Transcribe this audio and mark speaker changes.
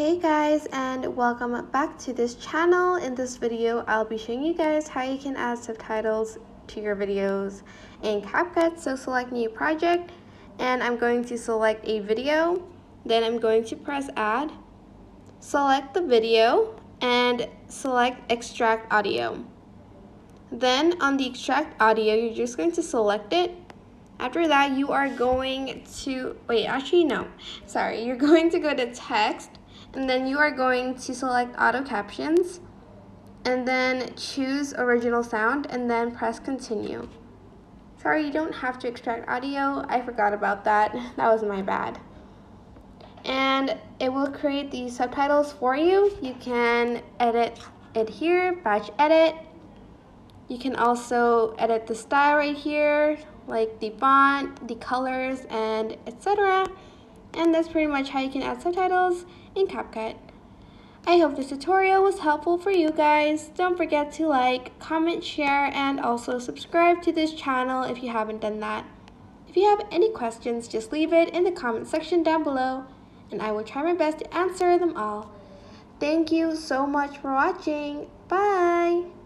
Speaker 1: Hey guys, and welcome back to this channel. In this video, I'll be showing you guys how you can add subtitles to your videos in Capcut. So select new project, and I'm going to select a video. Then I'm going to press add, select the video, and select extract audio. Then on the extract audio, you're just going to select it. After that, you are going to, you're going to go to text, and then you are going to select auto captions, and then choose original sound, and then press continue. Sorry, you don't have to extract audio. I forgot about that. That was my bad. And it will create the subtitles for you. You can edit it here, batch edit. You can also edit the style right here, like the font, the colors, and etc. And that's pretty much how you can add subtitles in Capcut. I hope this tutorial was helpful for you guys. Don't forget to like, comment, share, and also subscribe to this channel if you haven't done that. If you have any questions, just leave it in the comment section down below, and I will try my best to answer them all. Thank you so much for watching. Bye!